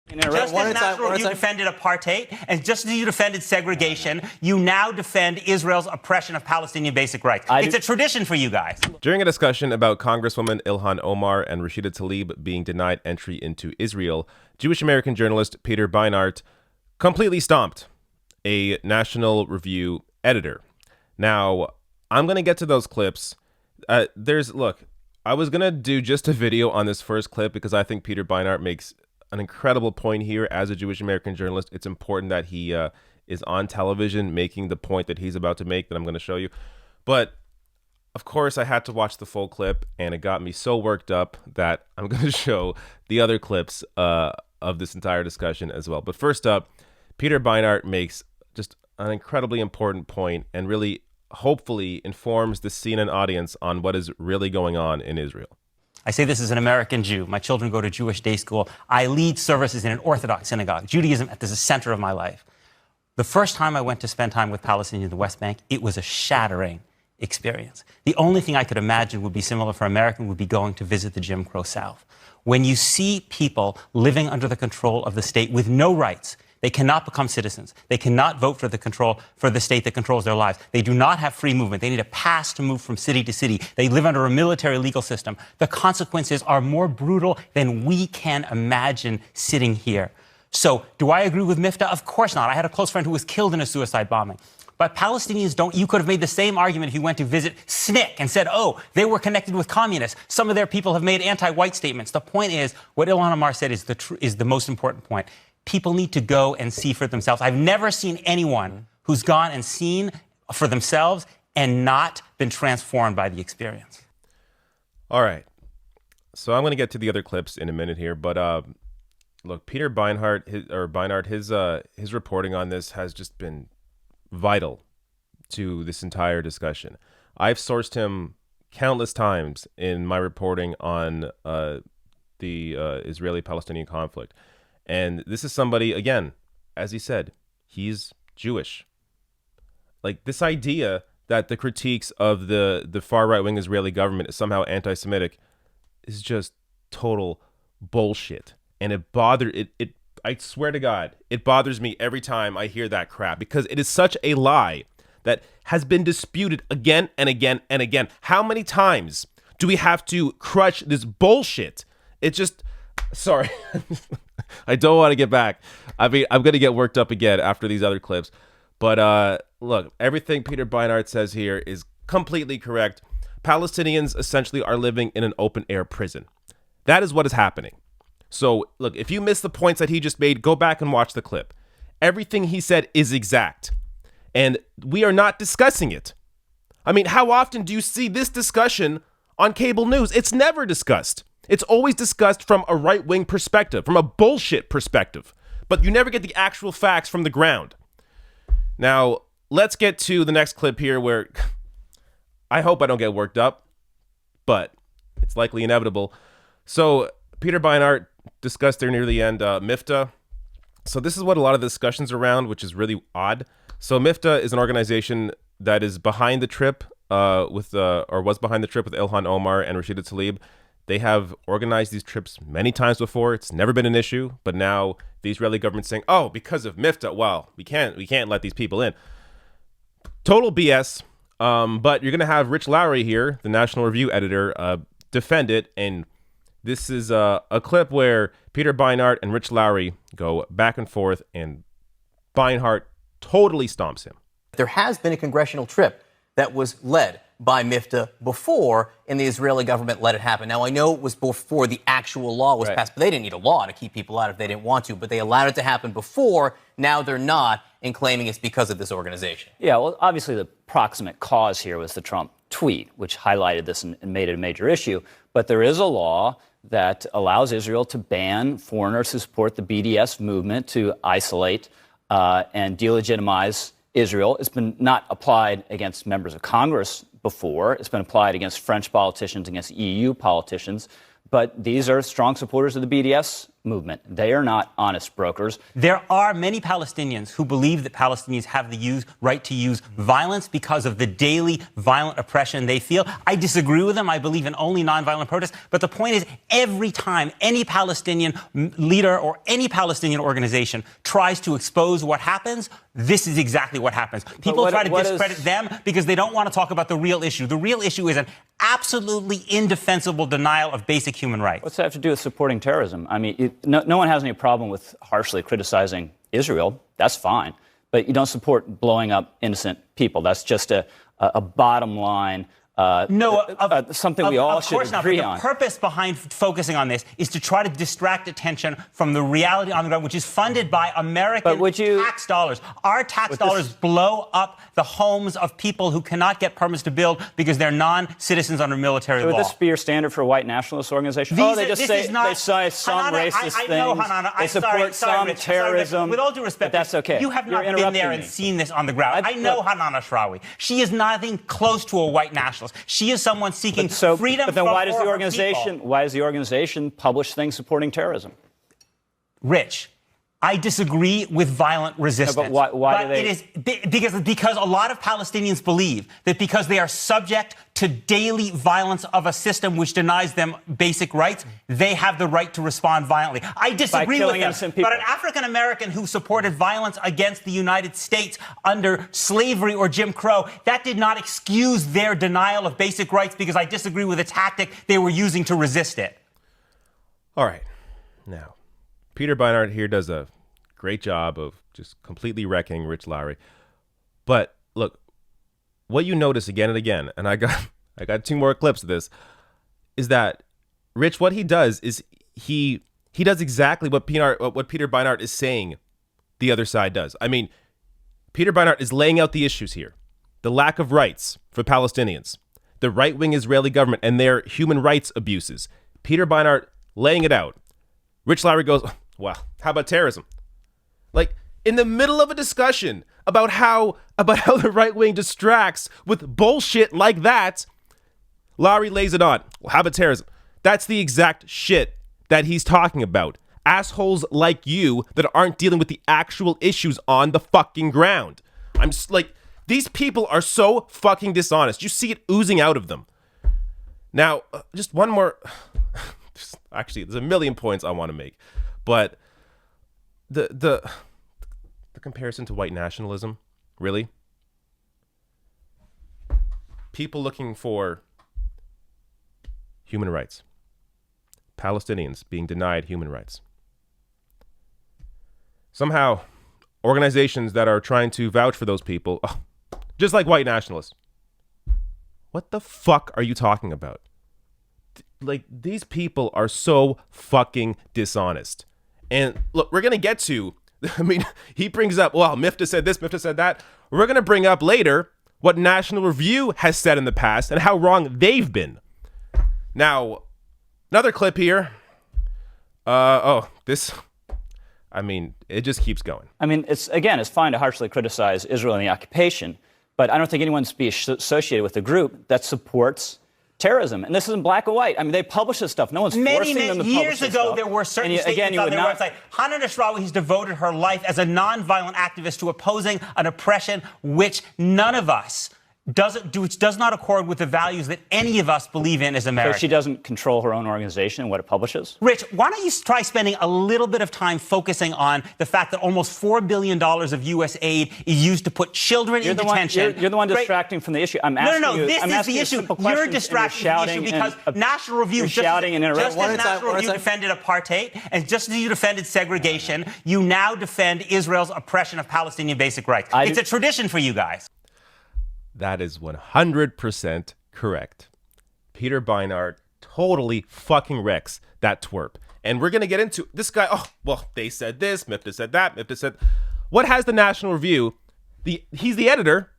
Just as National Review defended apartheid, and just as you defended segregation, you now defend Israel's oppression of Palestinian basic rights. It's a tradition for you guys. During a discussion about Congresswoman Ilhan Omar and Rashida Tlaib being denied entry into Israel, Jewish-American journalist Peter Beinart completely stomped a National Review editor. Now, I'm going to get to those clips. Look, I was going to do just a video on this first clip because I think Peter Beinart makes an incredible point here as a Jewish American journalist. It's important that he is on television making the point that he's about to make that I'm going to show you. But of course, I had to watch the full clip, and it got me so worked up that I'm going to show the other clips of this entire discussion as well. But first up, Peter Beinart makes just an incredibly important point and really hopefully informs the CNN audience on what is really going on in Israel. I say this as an American Jew. My children go to Jewish day school. I lead services in an Orthodox synagogue. Judaism is the center of my life. The first time I went to spend time with Palestinians in the West Bank, it was a shattering experience. The only thing I could imagine would be similar for American would be going to visit the Jim Crow South. When you see people living under the control of the state with no rights, they cannot become citizens. They cannot vote for the state that controls their lives. They do not have free movement. They need a pass to move from city to city. They live under a military legal system. The consequences are more brutal than we can imagine sitting here. So, do I agree with Miftah? Of course not. I had a close friend who was killed in a suicide bombing. But Palestinians don't. You could have made the same argument if you went to visit SNCC and said, oh, they were connected with communists. Some of their people have made anti-white statements. The point is, what Ilhan Omar said is the most important point. People need to go and see for themselves. I've never seen anyone who's gone and seen for themselves and not been transformed by the experience. All right. So I'm going to get to the other clips in a minute here, but look, Peter Beinart, his reporting on this has just been vital to this entire discussion. I've sourced him countless times in my reporting on the Israeli-Palestinian conflict. And this is somebody, again, as he said, he's Jewish. Like, this idea that the critiques of the far right-wing Israeli government is somehow anti-Semitic is just total bullshit. And I swear to God, it bothers me every time I hear that crap because it is such a lie that has been disputed again and again and again. How many times do we have to crush this bullshit? It just, sorry. I don't want to get back. I mean, I'm going to get worked up again after these other clips. But look, everything Peter Beinart says here is completely correct. Palestinians essentially are living in an open-air prison. That is what is happening. So, look, if you missed the points that he just made, go back and watch the clip. Everything he said is exact. And we are not discussing it. I mean, how often do you see this discussion on cable news? It's never discussed. It's always discussed from a right-wing perspective, from a bullshit perspective. But you never get the actual facts from the ground. Now, let's get to the next clip here where I hope I don't get worked up, but it's likely inevitable. So Peter Beinart discussed there near the end Miftah. So this is what a lot of the discussions around, which is really odd. So Miftah is an organization that is behind the trip was behind the trip with Ilhan Omar and Rashida Tlaib. They have organized these trips many times before. It's never been an issue. But now the Israeli government's saying, oh, because of Miftah, well, we can't let these people in. Total BS. But you're going to have Rich Lowry here, the National Review editor, defend it. And this is a clip where Peter Beinart and Rich Lowry go back and forth, and Beinart totally stomps him. There has been a congressional trip that was led by Miftah before, and the Israeli government let it happen. Now, I know it was before the actual law was passed, but they didn't need a law to keep people out if they didn't want to, but they allowed it to happen before. Now they're not, and claiming it's because of this organization. Yeah, well, obviously the proximate cause here was the Trump tweet, which highlighted this and made it a major issue. But there is a law that allows Israel to ban foreigners who support the BDS movement, to isolate and delegitimize Israel. It's been not applied against members of Congress before. It's been applied against French politicians, against EU politicians. But these are strong supporters of the BDS movement. They are not honest brokers. There are many Palestinians who believe that Palestinians have the right to use violence because of the daily violent oppression they feel. I disagree with them. I believe in only nonviolent protest. But the point is, every time any Palestinian leader or any Palestinian organization tries to expose what happens, this is exactly what happens. People try to discredit them because they don't want to talk about the real issue. The real issue is an absolutely indefensible denial of basic human rights. What's that have to do with supporting terrorism? I mean, no one has any problem with harshly criticizing Israel. That's fine. But you don't support blowing up innocent people. That's just a bottom line. Something we all should agree on. The purpose behind focusing on this is to try to distract attention from the reality on the ground, which is funded by American tax dollars. Our tax dollars blow up the homes of people who cannot get permits to build because they're non-citizens under military law. Would this be your standard for white nationalist organizations? They say some racist things. They support some terrorism. With all due respect, but that's okay. You have not been there and seen this on the ground. I know Hanan Ashrawi. She is nothing close to a white nationalist. She is someone seeking freedom. But then why does the organization publish things supporting terrorism? Rich, I disagree with violent resistance. No, but why do they? It is because a lot of Palestinians believe that because they are subject to daily violence of a system which denies them basic rights, they have the right to respond violently. I disagree with them. But an African American who supported violence against the United States under slavery or Jim Crow, that did not excuse their denial of basic rights because I disagree with the tactic they were using to resist it. All right. Now, Peter Beinart here does a great job of just completely wrecking Rich Lowry. But look, what you notice again and again, and I got two more clips of this, is that Rich, what he does is he does exactly what Peter Beinart is saying the other side does. I mean, Peter Beinart is laying out the issues here. The lack of rights for Palestinians, the right-wing Israeli government and their human rights abuses. Peter Beinart laying it out. Rich Lowry goes, well, how about terrorism? Like, in the middle of a discussion about how the right wing distracts with bullshit like that, Lowry lays it on. Well, how about terrorism? That's the exact shit that he's talking about. Assholes like you that aren't dealing with the actual issues on the fucking ground. I'm just like, these people are so fucking dishonest. You see it oozing out of them. Now, just one more. Actually, there's a million points I want to make, but the comparison to white nationalism, really? People looking for human rights. Palestinians being denied human rights. Somehow, organizations that are trying to vouch for those people, just like white nationalists. What the fuck are you talking about? Like, these people are so fucking dishonest. And look, we're going to get to, I mean, he brings up, well, Mifta said this, Mifta said that. We're going to bring up later what National Review has said in the past and how wrong they've been. Now, another clip here. I mean, it just keeps going. I mean, it's fine to harshly criticize Israel and the occupation, but I don't think anyone's be associated with a group that supports terrorism. And this isn't black and white. I mean, they publish this stuff. No one's forcing them to publish years this ago, stuff. there were certain statements on their website. Hanan Ashrawi has devoted her life as a nonviolent activist to opposing an oppression which none of us does not accord with the values that any of us believe in as Americans. So she doesn't control her own organization and what it publishes? Rich, why don't you try spending a little bit of time focusing on the fact that almost $4 billion of U.S. aid is used to put children in detention. You're the one distracting from the issue. I'm asking No, this is the issue. You're distracting from the issue because National Review, just as National Review defended apartheid, and just as you defended segregation, you now defend Israel's oppression of Palestinian basic rights. It's a tradition for you guys. That is 100% correct. Peter Beinart totally fucking wrecks that twerp. And we're going to get into this guy. Oh, well, they said this, Mifta said that, Mifta said. What has the National Review? He's the editor.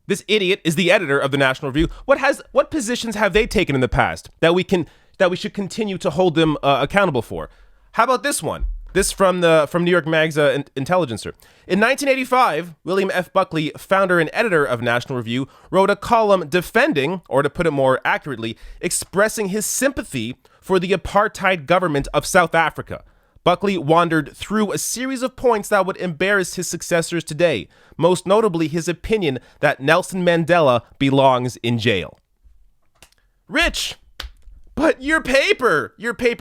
This idiot is the editor of the National Review. What positions have they taken in the past that we should continue to hold them accountable for? How about this one? This from New York Mag's Intelligencer. In 1985, William F. Buckley, founder and editor of National Review, wrote a column defending, or to put it more accurately, expressing his sympathy for the apartheid government of South Africa. Buckley wandered through a series of points that would embarrass his successors today, most notably his opinion that Nelson Mandela belongs in jail. Rich, but your paper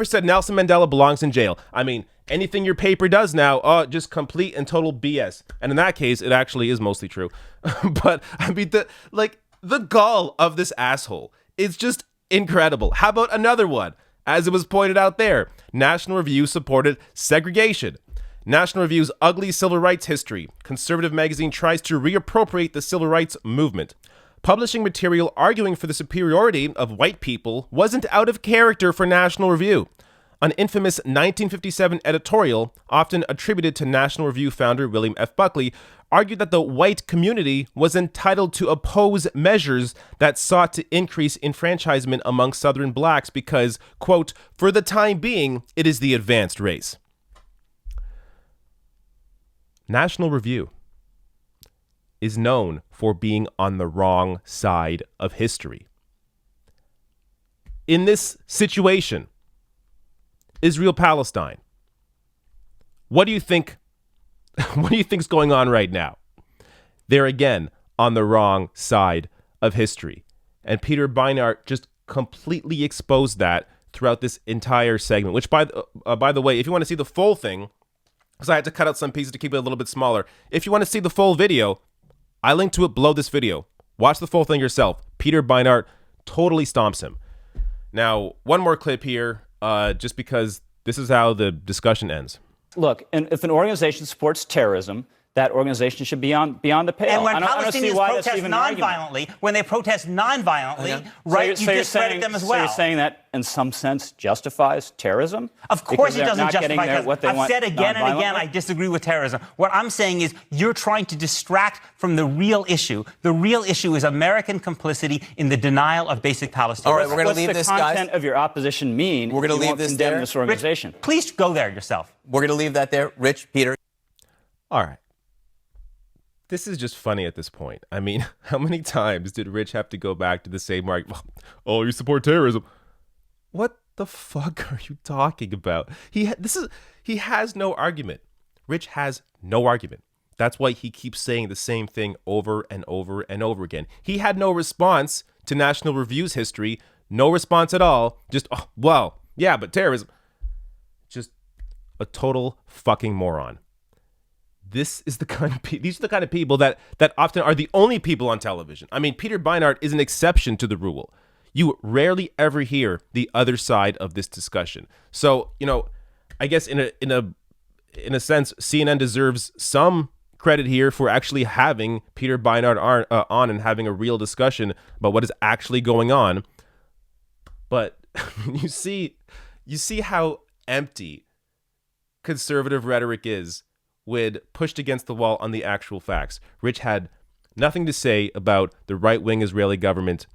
said Nelson Mandela belongs in jail. I mean, anything your paper does now, just complete and total BS. And in that case, it actually is mostly true. But I mean, the gall of this asshole is just incredible. How about another one? As it was pointed out there, National Review supported segregation. National Review's ugly civil rights history. Conservative magazine tries to reappropriate the civil rights movement. Publishing material arguing for the superiority of white people wasn't out of character for National Review. An infamous 1957 editorial, often attributed to National Review founder William F. Buckley, argued that the white community was entitled to oppose measures that sought to increase enfranchisement among Southern blacks because, quote, for the time being, it is the advanced race. National Review is known for being on the wrong side of history. In this situation, Israel-Palestine, what do you think? What do you think's going on right now? They're again on the wrong side of history. And Peter Beinart just completely exposed that throughout this entire segment, which by the way, if you want to see the full thing, because I had to cut out some pieces to keep it a little bit smaller. If you want to see the full video, I linked to it below this video. Watch the full thing yourself. Peter Beinart totally stomps him. Now, one more clip here, just because this is how the discussion ends. Look, and if an organization supports terrorism, that organization should be beyond the pale. And when I don't see Palestinians why protest that's even an argument. nonviolently, when they protest nonviolently, right, So you discredit them as well. So you're saying that, in some sense, justifies terrorism? Of course it Because they're doesn't not getting justify their- what they I've want said again and again, nonviolently? I disagree with terrorism. What I'm saying is you're trying to distract from the real issue. The real issue is American complicity in the denial of basic Palestine. All right, we're going to leave What's this, the guys. content of your opposition mean? We're gonna you leave won't this condemn there. this organization. Rich, please go there yourself. We're going to leave that there. Rich, Peter. All right. This is just funny at this point. I mean, how many times did Rich have to go back to the same argument? Oh, you support terrorism. What the fuck are you talking about? He has no argument. Rich has no argument. That's why he keeps saying the same thing over and over and over again. He had no response to National Review's history. No response at all. Just, oh, well, yeah, but terrorism. Just a total fucking moron. These are the kind of people that often are the only people on television. I mean, Peter Beinart is an exception to the rule. You rarely ever hear the other side of this discussion. So, I guess in a sense, CNN deserves some credit here for actually having Peter Beinart on and having a real discussion about what is actually going on. But you see how empty conservative rhetoric is when pushed against the wall on the actual facts. Rich had nothing to say about the right-wing Israeli government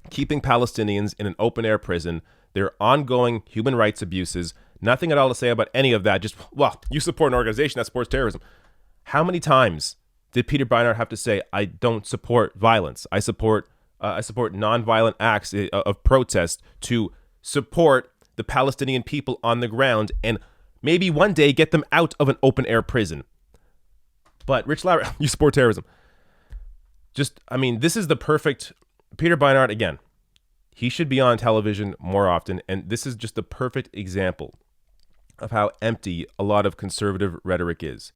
keeping Palestinians in an open-air prison, their ongoing human rights abuses, nothing at all to say about any of that. Just, well, you support an organization that supports terrorism. How many times did Peter Beinart have to say, I don't support violence. I support nonviolent acts of protest to support the Palestinian people on the ground and maybe one day get them out of an open-air prison. But Rich Lowry, you support terrorism. This is the perfect... Peter Beinart, again, he should be on television more often, and this is just the perfect example of how empty a lot of conservative rhetoric is.